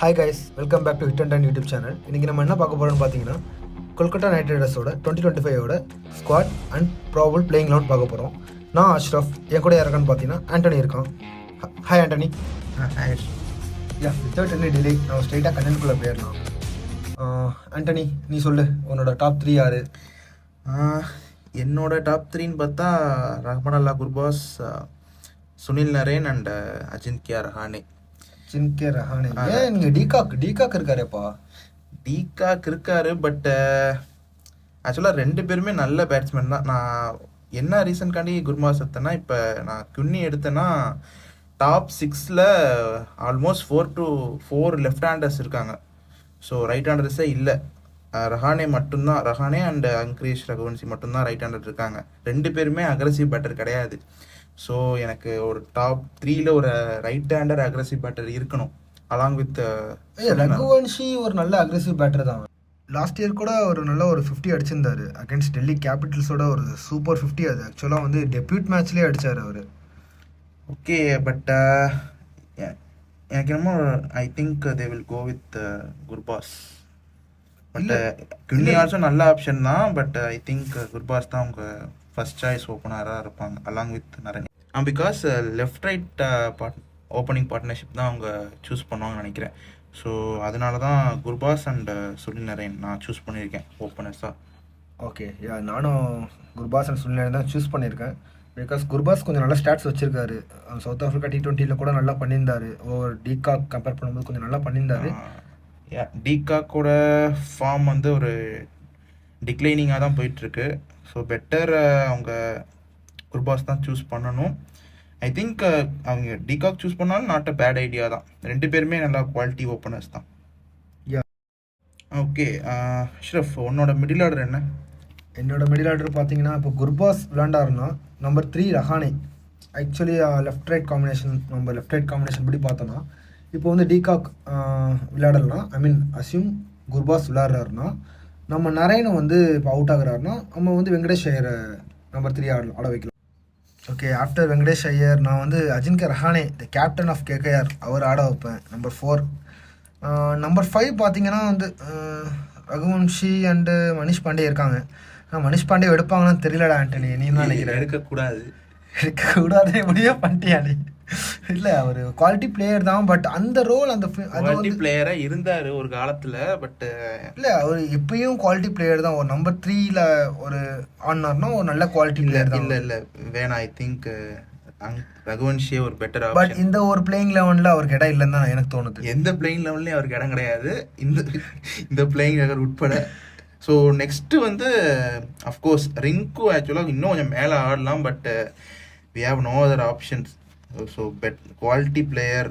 Hi guys, welcome back to hit and YouTube channel. இன்றைக்கி நம்ம என்ன பார்க்க போகிறோம்னு பார்த்தீங்கன்னா, கொல்கத்தா நைட் ரைடர்ஸோட 2025 squad and probable playing eleven பார்க்க போகிறோம். நான் அஷ்ரஃப், என் கூட யாருக்கான்னு பார்த்தீங்கன்னா ஆண்டனி இருக்கான். Hi Antony. Hi. Without any delay நம்ம ஸ்ட்ரெயிட்டாக கண்டென்ட்குள்ளே போயிடலாம். ஆண்டனி, நீ சொல்லு, உன்னோட டாப் 3 யார்? என்னோட டாப் 3ன்னு பார்த்தா ரஹ்மான் அல்லா குர்பாஸ், சுனில் நரேன் அண்ட் அஜின்கியா ரஹானே. அஜின்கியா ரஹானே? ஏன் நீங்கள் டிகாக் இருக்காரேப்பா? டிகாக் இருக்காரு, பட் ஆக்சுவலாக ரெண்டு பேருமே நல்ல பேட்ஸ்மேன் தான். நான் என்ன ரீசன்காண்டி குர்பாஸ் எடுத்தேன்னா, இப்போ நான் குன்னி எடுத்தேன்னா டாப் 6ல் ஆல்மோஸ்ட் 4 to 4 லெஃப்ட் ஹேண்டர்ஸ் இருக்காங்க. ஸோ ரைட் ஹேண்டர்ஸே இல்லை. ரஹானே மட்டும்தான், ரஹானே அண்ட் அங்கிரேஷ் ரகுவன்சி மட்டும்தான் ரைட் ஹேண்டர் இருக்காங்க. ரெண்டு பேருமே அக்ரெசிவ் பேட்டர் கிடையாது. ஸோ எனக்கு ஒரு டாப் 3ல ஒரு ரைட் ஹேண்டர் அக்ரெசிவ் பேட்டர் இருக்கணும், அலாங் வித் ரகுவன்ஷி. ஒரு நல்ல அக்ரெசிவ் பேட்டர் தான். லாஸ்ட் இயர் கூட ஒரு நல்ல ஒரு 50 அடிச்சிருந்தாரு அகேன்ஸ்ட் டெல்லி கேபிட்டல்ஸோட. ஒரு சூப்பர் 50. அது ஆக்சுவலாக வந்து டெபியூட் மேட்ச்லேயே அடித்தார் அவர். ஓகே, பட் எனக்கு என்னமோ I think they will go with Gurbaz. But குன்னி ஆல்சோ நல்ல ஆப்ஷன் தான், பட் ஐ திங்க் குர்பாஸ் தான் அவங்க ஃபர்ஸ்ட் சாய்ஸ் ஓப்பனராக இருப்பாங்க along with Narine. Because left right opening partnership தான் அவங்க சூஸ் பண்ணுவாங்கன்னு நினைக்கிறேன். ஸோ அதனால தான் குர்பாஸ் அண்ட் சுனில் நரேன் நான் சூஸ் பண்ணியிருக்கேன் ஓப்பனர்ஸாக. ஓகே, நானும் குர்பாஸ் அண்ட் சுனில் நரேன் தான் சூஸ் பண்ணியிருக்கேன். பிகாஸ் குர்பாஸ் கொஞ்சம் நல்ல ஸ்டாட்ஸ் வச்சுருக்காரு. சவுத் ஆஃப்ரிக்கா T20 கூட நல்லா பண்ணியிருந்தாரு. ஓவர் டிகாக் கம்பேர் பண்ணும்போது கொஞ்சம் நல்லா பண்ணியிருந்தாரு. டிகாக்கோட ஃபார்ம் வந்து ஒரு டிக்ளைனிங்காக தான் போயிட்டுருக்கு. ஸோ பெட்டர் அவங்க குர்பாஸ் தான் சூஸ் பண்ணணும். ஐ திங்க் அவங்க டிகாக் சூஸ் பண்ணாலும் நாட் அ பேட் ஐடியா தான். ரெண்டு பேருமே நல்லா குவாலிட்டி ஓப்பனர்ஸ் தான். ஓகே அஷ்ரஃப், உன்னோட மிடில் ஆர்டர் என்ன? என்னோட மிடில் ஆர்டர் பார்த்தீங்கன்னா, இப்போ குர்பாஸ் விளாண்டாருன்னா number 3 Rahane. Actually left right combination படி பார்த்தோன்னா, இப்போ வந்து டிகாக் விளையாடலாம். ஐ மீன் அஸ்யூம் குர்பாஸ் விளையாடுறாருன்னா, நம்ம நரேனை வந்து இப்போ அவுட் ஆகுறாருன்னா நம்ம வந்து வெங்கடேஷ் ஐயரை நம்பர் 3 ஆட வைக்கலாம். ஓகே, ஆஃப்டர் வெங்கடேஷ் ஐயர் நான் வந்து Ajinkya Rahane, the captain of KKR, அவர் ஆட வைப்பேன் நம்பர் 4. நம்பர் 5 பார்த்தீங்கன்னா வந்து ரகுவன்ஷி அண்டு மனிஷ் பாண்டே இருக்காங்க. மனிஷ் பாண்டே எடுப்பாங்கன்னு தெரியலடா ஆண்டனி, நீ தான் நினைக்கிறேன். எடுக்கக்கூடாது முடியே பண்ணிட்டியா நீ? இல்லை, அவர் குவாலிட்டி பிளேயர் தான், பட் அந்த ரோல் அந்த குவாலிட்டி பிளேயராக இருந்தார் ஒரு காலத்தில். பட் இல்லை, அவர் இப்பயும் குவாலிட்டி பிளேயர் தான். ஒரு நம்பர் 3ல ஒரு ஆடினார்னா ஒரு நல்ல குவாலிட்டி பிளேயர் தான். இல்லை வேணாம். ஐ திங்க் ரகுவன்ஷியே ஒரு பெட்டர். பட் இந்த ஒரு பிளேயிங் லெவனில் அவருக்கு இடம் இல்லைன்னு தான் எனக்கு தோணுது. எந்த பிளேயிங் லெவன்லேயும் அவருக்கு இடம் கிடையாது, இந்த பிளேயிங் லெவல் உட்பட. ஸோ நெக்ஸ்ட்டு வந்து அஃப்கோர்ஸ் ரிங்கு ஆக்சுவலாக இன்னும் கொஞ்சம் மேலே ஆடலாம், but we have no other options. So quality player,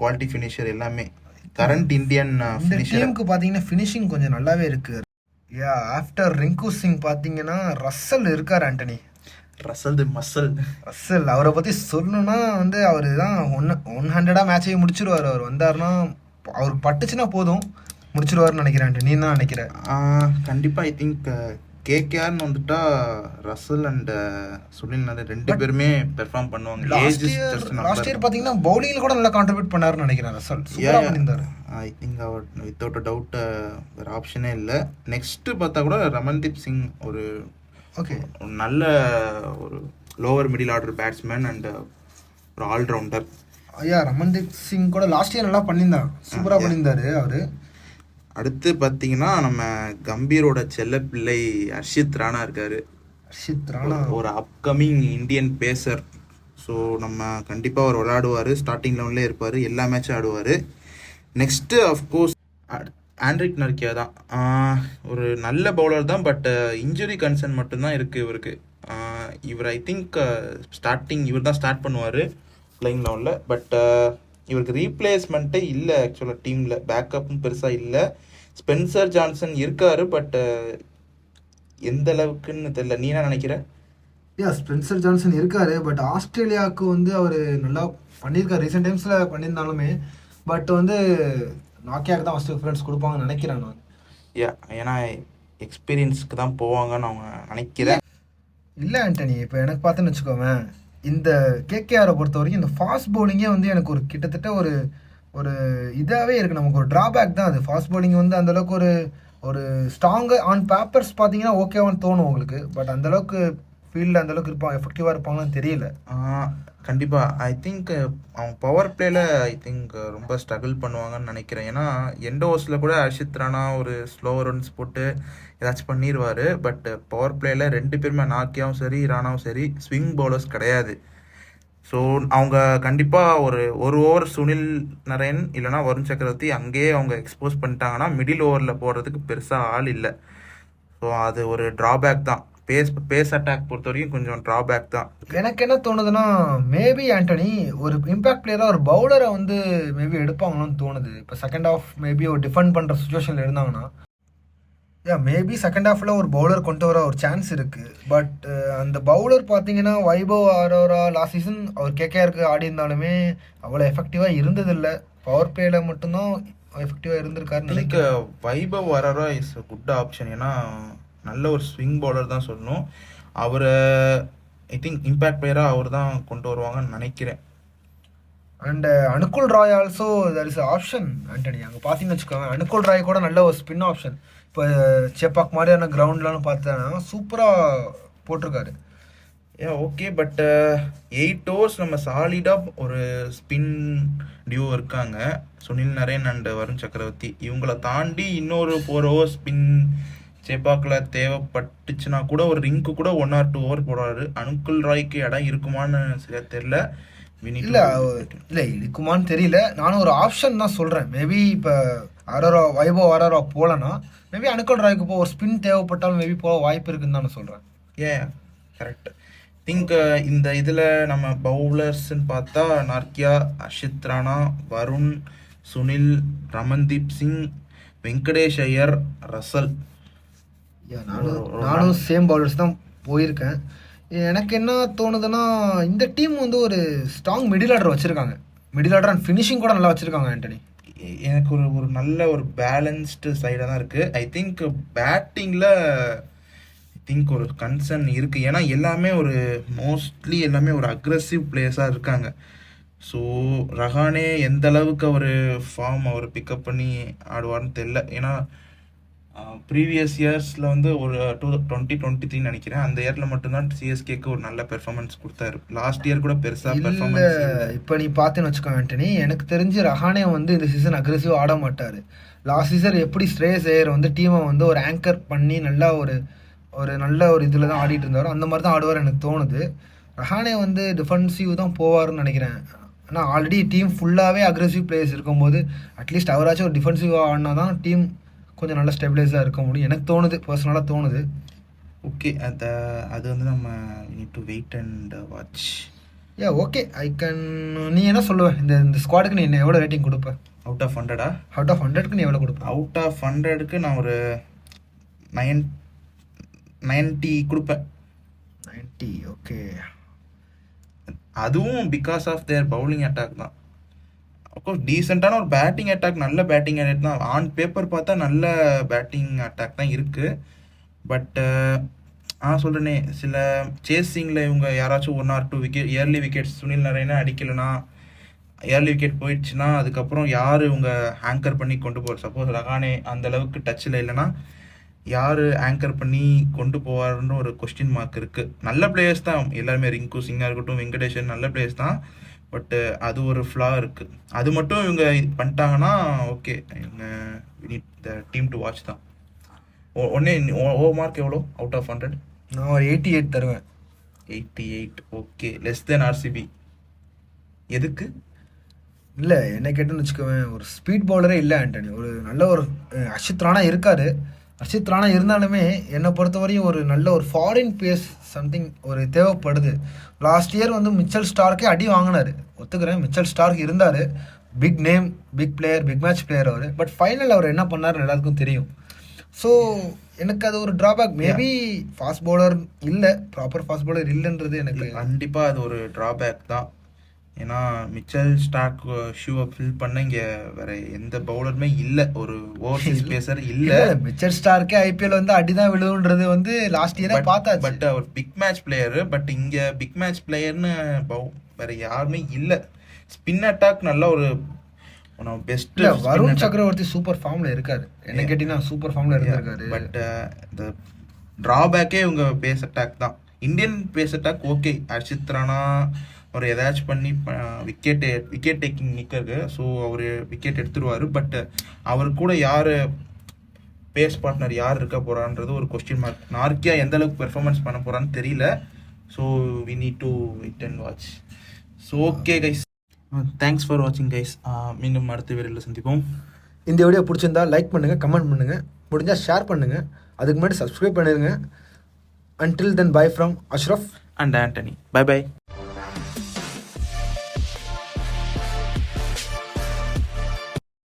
quality finisher எல்லாமே கரண்ட் இந்தியன் டீமுக்கு பார்த்தீங்கன்னா ஃபினிஷிங் கொஞ்சம் நல்லாவே இருக்கு. ஆஃப்டர் ரிங்கு சிங் பார்த்தீங்கன்னா ரசல் இருக்கார் ஆண்டனி. ரசல் அவரை பற்றி சொல்லணும்னா வந்து அவர் தான் 100 மேட்சையும் முடிச்சிருவார். அவர் வந்தாருன்னா அவருக்கு பட்டுச்சுன்னா போதும், முடிச்சிருவாருன்னு நினைக்கிறேன். நீ தான் நினைக்கிறேன்? கண்டிப்பாக. ஐ திங்க் KKRன்னு வந்துட்டா ரசல் அண்ட் சுனில் நரேன் ரெண்டு பேருமே பெர்ஃபார்ம் பண்ணுவாங்க. லாஸ்ட் இயர் பார்த்தீங்கன்னா பவுலிங்கில் கூட நல்லா கான்ட்ரிபியூட் பண்ணாருன்னு நினைக்கிறேன் ரசல். ஐ திங்க் அவர் வித்தவுட் அ டவுட் வேறு ஆப்ஷனே இல்லை. நெக்ஸ்ட்டு பார்த்தா கூட ரமன்தீப் சிங் ஒரு நல்ல ஒரு lower middle order batsman and ஒரு ஆல்ரவுண்டர். ரமன்தீப் சிங் கூட லாஸ்ட் இயர் நல்லா பண்ணியிருந்தார், சூப்பராக பண்ணியிருந்தாரு அவர். அடுத்து பார்த்தீங்கன்னா நம்ம கம்பீரோட செல்ல பிள்ளை ஹர்ஷித் ராணா இருக்காரு. ஹர்ஷித் ராணா ஒரு அப்கமிங் இந்தியன் பேசர். ஸோ நம்ம கண்டிப்பாக அவர் விளையாடுவார், ஸ்டார்டிங் லெவன்லேயே இருப்பார், எல்லா மேட்சும் ஆடுவார். நெக்ஸ்ட்டு அஃப்கோர்ஸ் ஆண்ட்ரிக் நர்கியா தான். ஒரு நல்ல பவுலர் தான், பட் இன்ஜுரி கன்சர்ன் மட்டும்தான் இருக்குது இவருக்கு. இவர் ஐ திங்க் ஸ்டார்டிங் இவர் தான் ஸ்டார்ட் பண்ணுவார் பிளேயிங் லெவனில். பட் இவருக்கு ரீப்ளேஸ்மெண்ட்டே இல்லை ஆக்சுவலாக டீமில், பேக்கப்பும் பெருசாக இல்லை. ஸ்பென்சர் ஜான்சன் இருக்கார், பட் எந்த அளவுக்குன்னு தெரியல. நீ என்ன நினைக்கிற? ஸ்பென்சர் ஜான்சன் இருக்கார், பட் ஆஸ்திரேலியாவுக்கு வந்து அவர் நல்லா பண்ணியிருக்காரு ரீசெண்ட் டைம்ஸில் பண்ணியிருந்தாலுமே. பட் வந்து நாக்கியாவுக்கு தான் ஃபஸ்ட்டு ப்ரிஃபரன்ஸ் கொடுப்பாங்கன்னு நினைக்கிறேன் நான். ஏன்னா எக்ஸ்பீரியன்ஸுக்கு தான் போவாங்கன்னு அவங்க நினைக்கிறேன். இல்லை ஆண்டனி, இப்போ எனக்கு பார்த்துன்னு வச்சுக்கோவேன், இந்த KKRை பொறுத்த வரைக்கும் இந்த ஃபாஸ்ட் பவுலிங்கே வந்து எனக்கு ஒரு கிட்டத்தட்ட ஒரு ஒரு இதாகவே இருக்குது, நமக்கு ஒரு ட்ராபேக் தான் அது. ஃபாஸ்ட் bowling வந்து அந்தளவுக்கு ஒரு ஒரு ஸ்ட்ராங்கு ஆன் பேப்பர்ஸ் பார்த்தீங்கன்னா ஓகேவான்னு தோணும் உங்களுக்கு. பட் அந்தளவுக்கு ஃபீல்டில் அந்தளவுக்கு இருப்பாங்க, எஃபெக்டிவாக இருப்பாங்கன்னு தெரியல. கண்டிப்பாக ஐ திங்க் அவங்க பவர் பிளேயில் ஐ திங்க் ரொம்ப ஸ்ட்ரகிள் பண்ணுவாங்கன்னு நினைக்கிறேன். ஏன்னா எண்ட் ஓவர்ஸில் கூட ஹர்ஷித் ராணா ஒரு ஸ்லோ ரன்ஸ் போட்டு ஏதாச்சும் பண்ணிடுவார். பட் பவர் பிளேயில் 2 பேருமே நாக்கியாவும் சரி ராணாவும் சரி ஸ்விங் பவுலர்ஸ் கிடையாது. ஸோ அவங்க கண்டிப்பாக ஒரு ஓவர் சுனில் நரேன் இல்லைனா வருண் சக்கரவர்த்தி அங்கேயே அவங்க எக்ஸ்போஸ் பண்ணிட்டாங்கன்னா மிடில் ஓவரில் போடுறதுக்கு பெருசாக ஆள் இல்லை. ஸோ அது ஒரு ட்ராபேக் தான். பேஸ் அட்டாக் பொறுத்த வரைக்கும் கொஞ்சம் ட்ராபேக் தான். எனக்கு என்ன தோணுதுன்னா, மேபி ஆண்டனி ஒரு இம்பாக்ட் பிளேயராக ஒரு பவுலரை வந்து மேபி எடுப்பாங்களோன்னு தோணுது. இப்போ செகண்ட் ஹாஃப் மேபி ஒரு டிஃபெண்ட் பண்ணுற சுச்சுவேஷனில் இருந்தாங்கன்னா, மேபி செகண்ட் ஹாஃபில் ஒரு பவுலர் கொண்டு வர ஒரு சான்ஸ் இருக்குது. பட் அந்த பவுலர் பார்த்தீங்கன்னா வைபவ் ஆரோரா லாஸ்ட் சீசன் அவர் கேகேஆருக்கு ஆடி இருந்தாலுமே அவ்வளோ எஃபெக்டிவாக இருந்ததில்லை. பவர் பிளேயில் மட்டும்தான் எஃபெக்டிவாக இருந்திருக்காருன்னு நினைக்கிறேன். Vaibhav Aurora is a good option. ஏன்னா நல்ல ஒரு ஸ்விங் பவுலர் தான் சொல்லணும். அவரை ஐ திங்க் இம்பேக்ட் பிளேயராக அவர் தான் கொண்டு வருவாங்கன்னு நினைக்கிறேன். And Anukul Roy also there is option ஆண்டனி. அங்கே பார்த்தீங்கன்னு வச்சுக்கோங்க, அனுகுல் ராய் கூட நல்ல ஒரு ஸ்பின் ஆப்ஷன். இப்போ சேப்பாக் மாதிரியான கிரவுண்ட்லாம் பார்த்தோன்னா சூப்பராக போட்டிருக்காரு. ஓகே. பட் 8 ஓவர்ஸ் நம்ம சாலிடாக ஒரு ஸ்பின் டியூ இருக்காங்க, சுனில் நரேன் அண்ட் வருண் சக்கரவர்த்தி. இவங்கள தாண்டி இன்னொரு 4 ஓவர்ஸ் ஸ்பின் சேப்பாக்கில் தேவைப்பட்டுச்சுன்னா கூட ஒரு ரிங்க்கு கூட 1 or 2 ஓவர் போடுவார். அனுகுல் ராய்க்கு இடம் இருக்குமான்னு சரியா தெரியல. இல்லை இருக்குமான்னு தெரியல. நானும் ஒரு ஆப்ஷன் தான் சொல்கிறேன். மேபி இப்போ வைபவ் ஆரோரா போகலன்னா மேபி அனுகுல் ராய்க்கு இப்போ ஒரு ஸ்பின் தேவைப்பட்டாலும் மேபி போக வாய்ப்பு இருக்குன்னு தான் நான் சொல்கிறேன். கரெக்ட். திங்க் இந்த இதில் நம்ம பவுலர்ஸ்ன்னு பார்த்தா நார்கியா, ஹர்ஷித் ராணா, வருண், சுனில், ரமன்தீப் சிங், வெங்கடேஷ் ஐயர், ரசல். நானும் சேம் பவுலர்ஸ் தான் போயிருக்கேன். எனக்கு என்ன தோணுதுன்னா, இந்த டீம் வந்து ஒரு ஸ்ட்ராங் மிடில் ஆர்டர் வச்சுருக்காங்க. மிடில் ஆர்டர் அண்ட் ஃபினிஷிங் கூட நல்லா வச்சுருக்காங்க ஆண்டனி. எனக்கு ஒரு நல்ல ஒரு பேலன்ஸ்டு சைடாக தான் இருக்குது. ஐ திங்க் பேட்டிங்கில் ஒரு கன்சர்ன் இருக்குது. ஏன்னா எல்லாமே மோஸ்ட்லி எல்லாமே ஒரு அக்ரெசிவ் பிளேயர்ஸாக இருக்காங்க. ஸோ ரஹானே எந்த அளவுக்கு ஃபார்ம் பிக்கப் பண்ணி ஆடுவார்னு தெரில. ஏன்னா ப்ரீவியஸ் இயர்ஸில் வந்து ஒரு 2023 நினைக்கிறேன், அந்த இயரில் மட்டும்தான் சிஎஸ்கேக்கு ஒரு நல்ல பெர்ஃபார்மன்ஸ் கொடுத்தாரு. லாஸ்ட் இயர் கூட பெருசாக பெர்ஃபார்மன்ஸ். இப்போ நீ பார்த்துன்னு வச்சுக்கோ ஆண்டனி, எனக்கு தெரிஞ்சு ரஹானே வந்து இந்த சீசன் அக்ரெசிவ் ஆட மாட்டார். லாஸ்ட் சீசன் எப்படி ஸ்ரேயஸ் ஐயர் வந்து டீமை வந்து ஒரு ஆங்கர் பண்ணி நல்லா ஒரு நல்ல ஒரு இதில் தான் ஆடிட்டு இருந்தாரோ அந்த மாதிரி தான் ஆடுவார் எனக்கு தோணுது. ரஹானே வந்து டிஃபென்சிவ் தான் போவார்னு நினைக்கிறேன். ஆனால் ஆல்ரெடி டீம் ஃபுல்லாகவே அக்ரெசிவ் பிளேயர்ஸ் இருக்கும்போது அட்லீஸ்ட் அவராச்சும் ஒரு டிஃபென்சிவாக ஆடினா தான் டீம் கொஞ்சம் நல்லா ஸ்டெபிலைஸாக இருக்க முடியும், எனக்கு தோணுது, பர்சனலாக தோணுது. ஓகே, அது வந்து நம்ம need to wait and watch. Okay I can. நீ என்ன சொல்லுவேன், இந்த ஸ்குவாடுக்கு நீ எவ்வளோ ரேட்டிங் கொடுப்பேன்? Out of 100? அவுட் ஆஃப் 100க்கு நீ எவ்வளோ கொடுப்பேன்? அவுட் ஆஃப் 100க்கு நான் ஒரு 90 கொடுப்பேன். 90. ஓகே. அதுவும் because of their bowling attack தான். அஃப்கோர்ஸ் டீசெண்டான ஒரு பேட்டிங் அட்டாக், நல்ல பேட்டிங் அட்டாக் தான். ஆன் பேப்பர் பார்த்தா நல்ல பேட்டிங் அட்டாக் தான் இருக்குது. பட் சொல்கிறேனே, சில சேசிங்கில் இவங்க யாராச்சும் 1 or 2 wicket, early wickets Sunil நரேனா அடிக்கலைன்னா, இயர்லி விக்கெட் போயிடுச்சுன்னா அதுக்கப்புறம் யார் இவங்க ஆங்கர் பண்ணி கொண்டு போவார்? சப்போஸ் ரஹானே அந்த அளவுக்கு டச்சில் இல்லைன்னா யார் ஆங்கர் பண்ணி கொண்டு போவார்னு ஒரு கொஸ்டின் மார்க் இருக்குது. நல்ல பிளேயர்ஸ் தான் எல்லாருமே, ரிங்கு சிங்காக இருக்கட்டும், வெங்கடேஷன் நல்ல பிளேயர்ஸ் தான். பட்டு அது ஒரு ஃப்ளா இருக்குது. அது மட்டும் இவங்க பண்ணிட்டாங்கன்னா ஓகே, இவங்க த டீம் டு வாட்ச் தான். ஓ மார்க் எவ்வளோ அவுட் ஆஃப் 100? நான் ஒரு 88 தருவேன். 88. Okay, less than RCB. எதுக்கு? இல்லை என்ன கேட்டுன்னு வச்சுக்கோவேன், ஒரு ஸ்பீட் பவுலரே இல்லை ஆண்டனி. ஒரு நல்ல ஒரு ஹர்ஷித் ராணா இருக்கார். ஹர்ஷித் ராணா இருந்தாலுமே என்னை பொறுத்தவரையும் ஒரு நல்ல ஒரு ஃபாரின் பேஸ் சம்திங் ஒரு தேவைப்படுது. லாஸ்ட் இயர் வந்து மிச்சல் ஸ்டார்க்கே அடி வாங்கினார், ஒத்துக்கிறேன். மிச்சல் ஸ்டார்க் இருந்தார், big name, big player, big match player அவர். பட் ஃபைனல் அவர் என்ன பண்ணார்னு எல்லாருக்கும் தெரியும். ஸோ எனக்கு அது ஒரு ட்ராபேக். மேபி ஃபாஸ்ட் பவுலர் இல்லை, ப்ராப்பர் ஃபாஸ்ட் பவுலர் இல்லைன்றது எனக்கு கண்டிப்பாக அது ஒரு ட்ராபேக் தான். ஏன்னா மிச்சல் ஸ்டார்க் ஷூவை ஃபில் பண்ண இங்கே வேற எந்த பவுலருமே இல்லை, ஒரு ஓவர்சீஸ் பேசர் இல்லை. மிச்சல் ஸ்டார்க்கே ஐபிஎல் வந்து அடிதான் விழுவுன்றது வந்து லாஸ்ட் இயரே பார்த்தாச்சு. பட் அவர் பிக் மேட்ச் பிளேயரு. பட் இங்கே பிக் மேட்ச் பிளேயர்னு வேற யாருமே இல்லை. ஸ்பின் அட்டாக் நல்லா ஒன் ஆஃப் பெஸ்ட் இல்ல வருண் சக்கரவர்த்தி சூப்பர் ஃபார்ம்ல இருக்காரு. என்ன கேட்டீங்கன்னா சூப்பர் ஃபார்ம்ல இருந்திருக்காரு. பட் இந்த டிராபேக்கே இவங்க பேஸ் அட்டாக் தான். Indian pace attack okay, Harshit Rana அவர் ஏதாச்சும் பண்ணி விக்கெட் டேக்கிங் நிற்கிறது. ஸோ அவர் விக்கெட் எடுத்துருவார். பட் அவர் கூட யார் பேஸ் பார்ட்னர் யார் இருக்க போகிறான்றது ஒரு கொஸ்டின் மார்க். நார்க்கியா எந்த அளவுக்கு பெர்ஃபார்மன்ஸ் பண்ண போகிறான்னு தெரியல. So we need to wait and watch. So okay guys, thanks for வாட்சிங் கைஸ். மீண்டும் அடுத்த வீடியோவில் சந்திப்போம். இந்த வீடியோ பிடிச்சிருந்தா லைக் பண்ணுங்க, கமெண்ட் பண்ணுங்க, முடிஞ்சால் ஷேர் பண்ணுங்க. அதுக்கு முன்னாடி சப்ஸ்கிரைப் பண்ணிடுங்க. Until then, bye from Ashraf and Anthony. Bye bye.